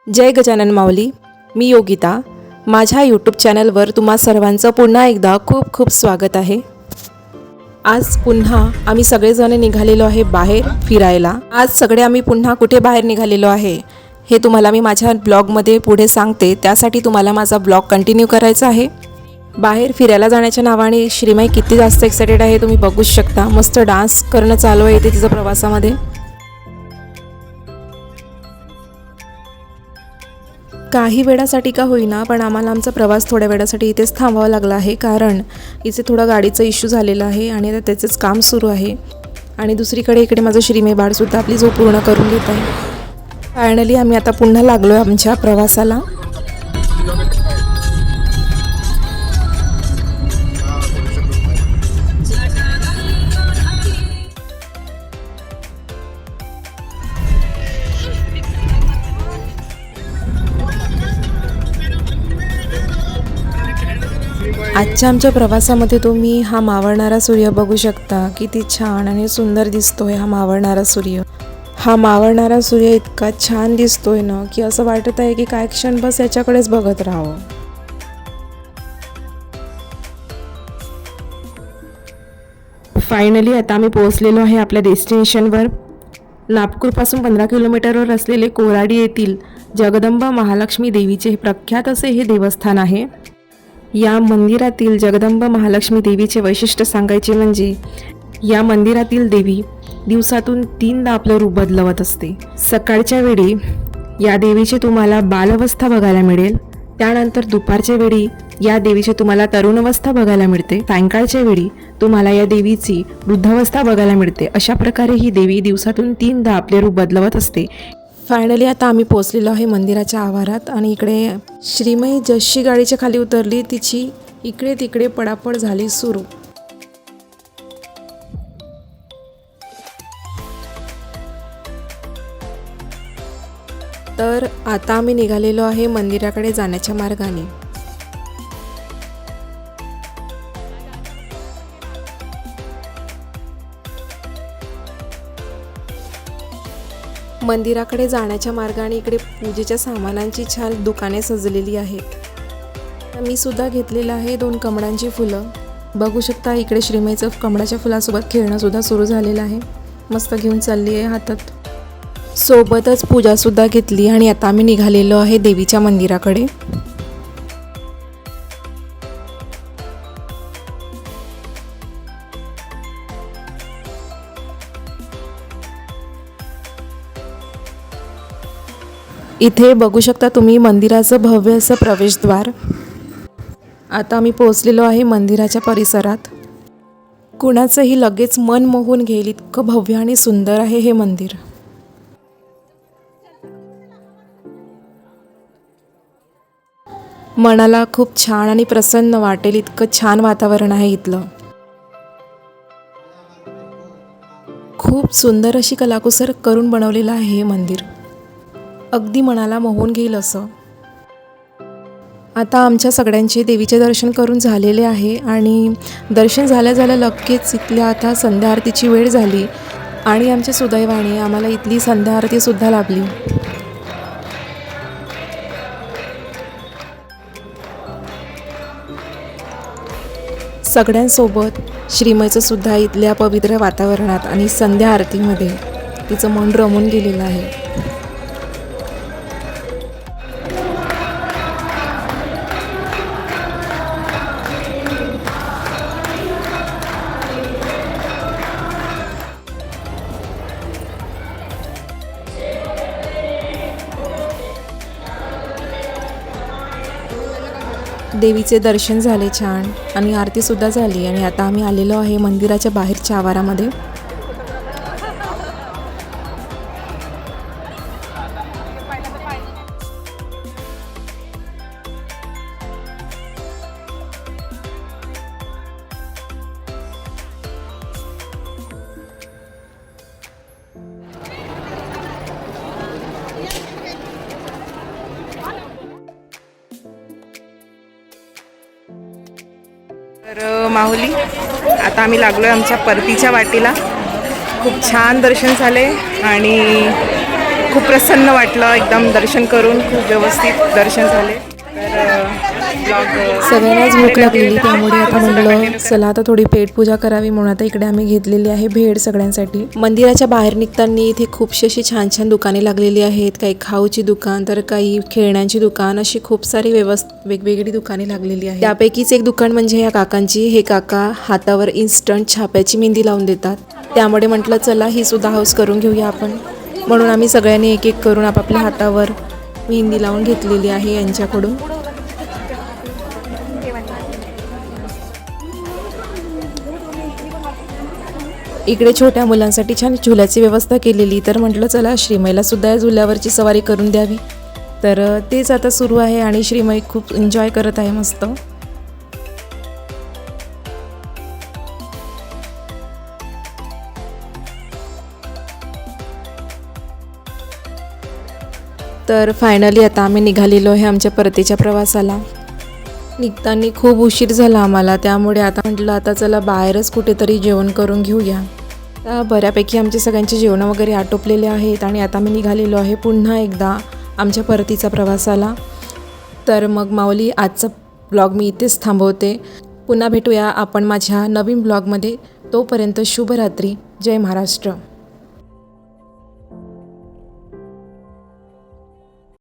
जय गजानन माऊली. मी योगिता. माझ्या यूट्यूब चॅनलवर तुम्हा सर्वांचं पुन्हा एकदा खूप खूप स्वागत आहे. आज पुन्हा आम्ही सगळेजण निघालेलो आहे बाहेर फिरायला. आज सगळे आम्ही पुन्हा कुठे बाहेर निघालेलो आहे हे तुम्हाला मी माझ्या ब्लॉगमध्ये पुढे सांगते. त्यासाठी तुम्हाला माझा ब्लॉग कंटिन्यू करायचा आहे. बाहेर फिरायला जाण्याच्या नावाने श्रीमाई किती जास्त एक्सायटेड आहे तुम्ही बघूच शकता. मस्त डान्स करणं चालू आहे इथे तिचं प्रवासामध्ये. काही वेळासाठी का होईना पण आम्हाला आमचा प्रवास थोड्या वेळासाठी इथेच थांबावा लागला आहे, कारण इथे थोडा गाडीचा इश्यू झालेला आहे आणि आता त्याचंच काम सुरू आहे. आणि दुसरीकडे इकडे माझं श्रीमे बाळसुद्धा आपली झोप पूर्ण करून घेत आहे. फायनली आम्ही आता पुन्हा लागलो आहे आमच्या प्रवासाला. आजच्या आमच्या प्रवासामध्ये तुम्ही हा मावळणारा सूर्य बघू शकता. किती छान आणि सुंदर दिसतोय हा मावळणारा सूर्य. हा मावळणारा सूर्य इतका छान दिसतोय ना की असं वाटत आहे की काय क्षण बस याच्याकडेच बघत राहावं. फायनली आता आम्ही पोहोचलेलो आहे आपल्या डेस्टिनेशनवर. नागपूरपासून 15 किलोमीटरवर असलेले कोराडी येथील जगदंबा महालक्ष्मी देवीचे प्रख्यात असे हे देवस्थान आहे. या मंदिरातील जगदंबा महालक्ष्मी देवीचे वैशिष्ट्य सांगायचे म्हणजे या मंदिरातील देवी दिवसातून 3दा आपलं रूप बदलवत असते. सकाळच्या वेळी या देवीचे तुम्हाला बालावस्था बघायला मिळेल. त्यानंतर दुपारच्या वेळी या देवीचे तुम्हाला तरुणावस्था बघायला मिळते. सायंकाळच्या वेळी तुम्हाला या देवीची वृद्धावस्था बघायला मिळते. अशा प्रकारे ही देवी दिवसातून 3दा आपले रूप बदलवत असते. फायनली आता आम्ही पोहोचलेलो आहे मंदिराच्या आवारात आणि इकडे श्रीमई जशी गाडीच्या खाली उतरली तिची इकडे तिकडे पडापड झाली सुरू. तर आता आम्ही निघालेलो आहे मंदिराकडे जाण्याच्या मार्गाने. मंदिराकडे जाण्याच्या मार्गाने इकडे पूजेच्या सामानांची छान दुकाने सजलेली आहेत. मी सुद्धा घेतलेलं आहे 2 कमळांची फुलं. बघू शकता इकडे श्रीमईचं कमळाच्या फुलासोबत खेळणं सुद्धा सुरू झालेलं आहे. मस्त घेऊन चालली आहे हातात. सोबतच पूजासुद्धा घेतली आणि आता आम्ही निघालेलो आहे देवीच्या मंदिराकडे. इथे बघू शकता तुम्ही मंदिराचं भव्य असं प्रवेशद्वार. आता आम्ही पोहोचलेलो आहे मंदिराच्या परिसरात. कुणाचंही लगेच मन मोहून घेईल इतकं भव्य आणि सुंदर आहे हे मंदिर. मनाला खूप छान आणि प्रसन्न वाटेल इतकं छान वातावरण आहे इथलं. खूप सुंदर अशी कलाकुसर करून बनवलेलं आहे हे मंदिर. अगदी मनाला मोहून घेईल असं. आता आमच्या सगळ्यांचे देवीचे दर्शन करून झालेले आहे आणि दर्शन झाल्या लगेच इथल्या आता संध्या आरतीची वेळ झाली आणि आमच्या सुदैवाने आम्हाला इथली संध्या आरतीसुद्धा लाभली. सगळ्यांसोबत श्रीमईचं सुद्धा इथल्या पवित्र वातावरणात आणि संध्या आरतीमध्ये तिचं मन रमून गेलेलं आहे. देवीचे दर्शन झाले छान आणि आरतीसुद्धा झाली आणि आता आम्ही आलेलो आहे मंदिराच्या बाहेरच्या आवारामध्ये. तर माऊली आता आम्ही लागलो आहे आमच्या परतीच्या वाटेला. खूप छान दर्शन झाले आणि खूप प्रसन्न वाटलं, एकदम दर्शन करून खूप व्यवस्थित दर्शन झाले. तर सगळ्यांनाच भूक लागलेली, त्यामुळे आता म्हणलं चला आता थोडी पेटपूजा करावी, म्हणून आता इकडे आम्ही घेतलेली आहे भेळ सगळ्यांसाठी. मंदिराच्या बाहेर निघताना इथे खूपशी अशी छान छान दुकाने लागलेली आहेत. काही खाऊची दुकान, तर काही खेळण्यांची दुकान, अशी खूप सारी वेगवेगळी दुकाने लागलेली आहेत. त्यापैकीच एक दुकान म्हणजे या काकांची. हे काका हातावर इन्स्टंट छाप्याची मेहंदी लावून देतात, त्यामुळे म्हटलं चला ही सुद्धा हौस करून घेऊया आपण. म्हणून आम्ही सगळ्यांनी एक एक करून आपापल्या हातावर मेहंदी लावून घेतलेली आहे यांच्याकडून. इकडे छोट्या मुलांसाठी छान झुल्याची व्यवस्था केलेली, तर म्हटलं चला श्रीमईला सुद्धा या झुल्यावरची सवारी करून द्यावी. तर तेच आता सुरू आहे आणि श्रीमई खूप एन्जॉय करत आहे मस्त. तर फायनली आता आम्ही निघालेलो आहे आमच्या परतीच्या प्रवासाला. निघताना खूप उशीर झाला आम्हाला, त्यामुळे आता म्हटलं आता चला बाहेरच कुठेतरी जेवण करून घेऊया. बऱ्यापैकी आमचे सगळ्यांचे जेवण वगैरे आटोपलेले आहेत आणि आता मी निघालेलो आहे पुन्हा एकदा आमच्या परतीचा प्रवासाला. तर मग माऊली, आजचा ब्लॉग मी इथेच थांबवते. पुन्हा भेटूया आपण माझ्या नवीन ब्लॉगमध्ये. तोपर्यंत शुभरात्री. जय महाराष्ट्र.